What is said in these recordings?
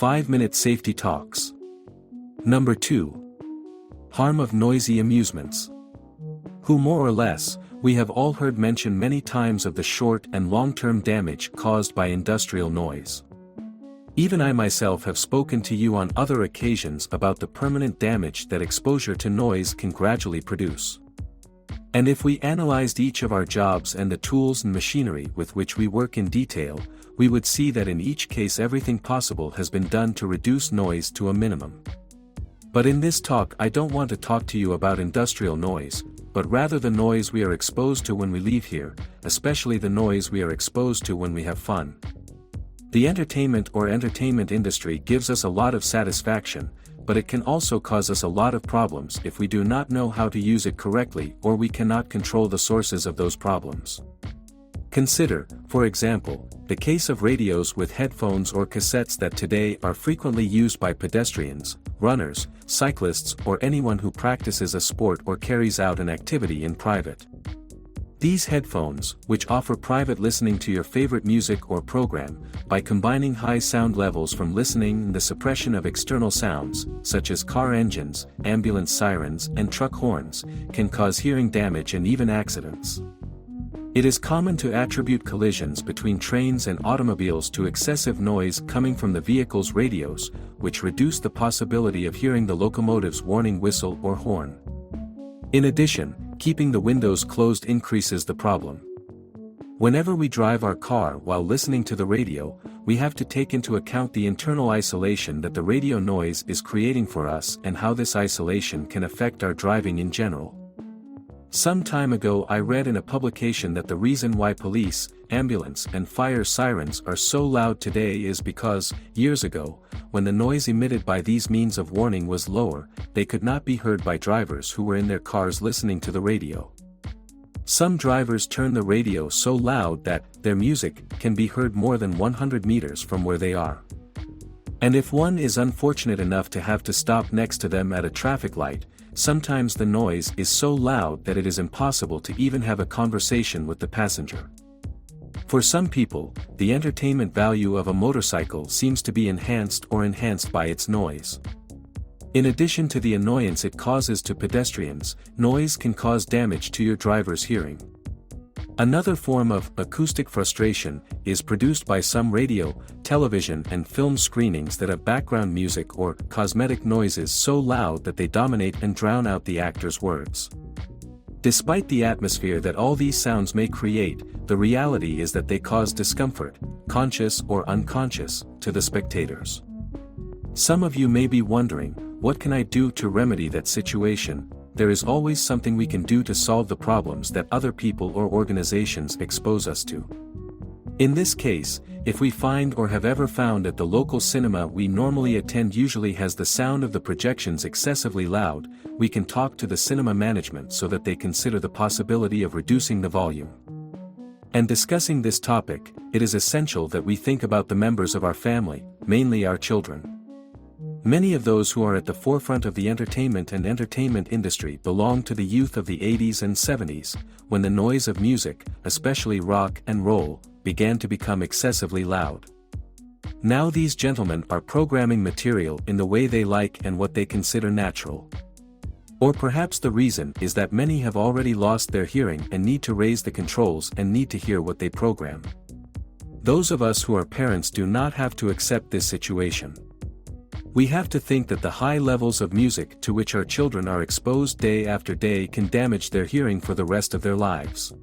5-minute safety talks. Number 2. Harm of noisy amusements. Who more or less, we have all heard mention many times of the short and long-term damage caused by industrial noise. Even I myself have spoken to you on other occasions about the permanent damage that exposure to noise can gradually produce. And if we analyzed each of our jobs and the tools and machinery with which we work in detail, we would see that in each case everything possible has been done to reduce noise to a minimum. But in this talk I don't want to talk to you about industrial noise, but rather the noise we are exposed to when we leave here, especially the noise we are exposed to when we have fun. The entertainment industry gives us a lot of satisfaction, but it can also cause us a lot of problems if we do not know how to use it correctly or we cannot control the sources of those problems. Consider, for example, the case of radios with headphones or cassettes that today are frequently used by pedestrians, runners, cyclists or anyone who practices a sport or carries out an activity in private. These headphones, which offer private listening to your favorite music or program, by combining high sound levels from listening and the suppression of external sounds, such as car engines, ambulance sirens and truck horns, can cause hearing damage and even accidents. It is common to attribute collisions between trains and automobiles to excessive noise coming from the vehicle's radios, which reduce the possibility of hearing the locomotive's warning whistle or horn. In addition, keeping the windows closed increases the problem. Whenever we drive our car while listening to the radio, we have to take into account the internal isolation that the radio noise is creating for us and how this isolation can affect our driving in general. Some time ago I read in a publication that the reason why police, ambulance and fire sirens are so loud today is because, years ago, when the noise emitted by these means of warning was lower, they could not be heard by drivers who were in their cars listening to the radio. Some drivers turn the radio so loud that their music can be heard more than 100 meters from where they are. And if one is unfortunate enough to have to stop next to them at a traffic light, sometimes the noise is so loud that it is impossible to even have a conversation with the passenger. For some people, the entertainment value of a motorcycle seems to be enhanced by its noise. In addition to the annoyance it causes to pedestrians, noise can cause damage to your driver's hearing. Another form of acoustic frustration is produced by some radio, television and film screenings that have background music or cosmetic noises so loud that they dominate and drown out the actor's words. Despite the atmosphere that all these sounds may create, the reality is that they cause discomfort, conscious or unconscious, to the spectators. Some of you may be wondering, what can I do to remedy that situation? There is always something we can do to solve the problems that other people or organizations expose us to. In this case, if we find or have ever found that the local cinema we normally attend usually has the sound of the projections excessively loud, we can talk to the cinema management so that they consider the possibility of reducing the volume. And discussing this topic, it is essential that we think about the members of our family, mainly our children. Many of those who are at the forefront of the entertainment industry belong to the youth of the 80s and 70s, when the noise of music, especially rock and roll, began to become excessively loud. Now these gentlemen are programming material in the way they like and what they consider natural. Or perhaps the reason is that many have already lost their hearing and need to raise the controls and need to hear what they program. Those of us who are parents do not have to accept this situation. We have to think that the high levels of music to which our children are exposed day after day can damage their hearing for the rest of their lives.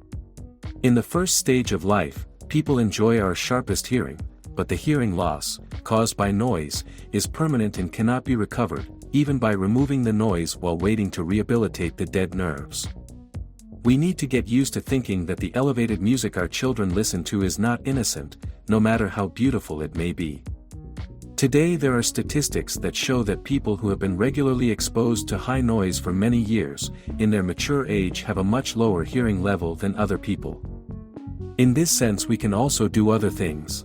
In the first stage of life, people enjoy our sharpest hearing, but the hearing loss, caused by noise, is permanent and cannot be recovered, even by removing the noise while waiting to rehabilitate the dead nerves. We need to get used to thinking that the elevated music our children listen to is not innocent, no matter how beautiful it may be. Today there are statistics that show that people who have been regularly exposed to high noise for many years, in their mature age have a much lower hearing level than other people. In this sense we can also do other things.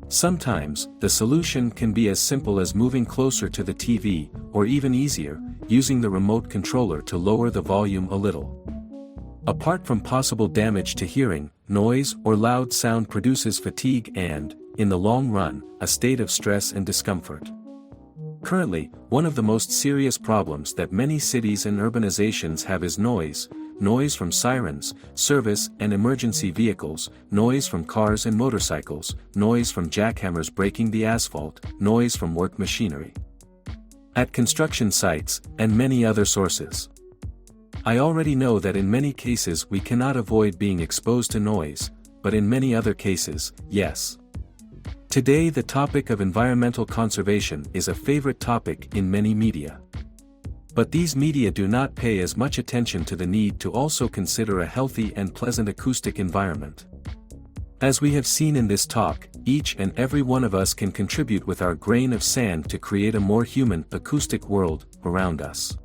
Sometimes, the solution can be as simple as moving closer to the TV, or even easier, using the remote controller to lower the volume a little. Apart from possible damage to hearing, noise or loud sound produces fatigue and, in the long run, a state of stress and discomfort. Currently, one of the most serious problems that many cities and urbanizations have is noise. Noise from sirens, service and emergency vehicles, noise from cars and motorcycles, noise from jackhammers breaking the asphalt, noise from work machinery at construction sites, and many other sources. I already know that in many cases we cannot avoid being exposed to noise, but in many other cases, yes. Today the topic of environmental conservation is a favorite topic in many media. But these media do not pay as much attention to the need to also consider a healthy and pleasant acoustic environment. As we have seen in this talk, each and every one of us can contribute with our grain of sand to create a more human, acoustic world around us.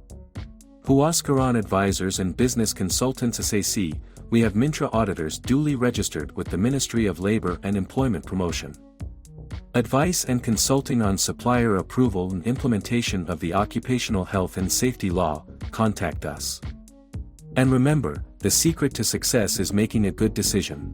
Huascaran Advisors and Business Consultants SAC, we have Mintra auditors duly registered with the Ministry of Labor and Employment Promotion. Advice and consulting on supplier approval and implementation of the Occupational Health and Safety Law, contact us. And remember, the secret to success is making a good decision.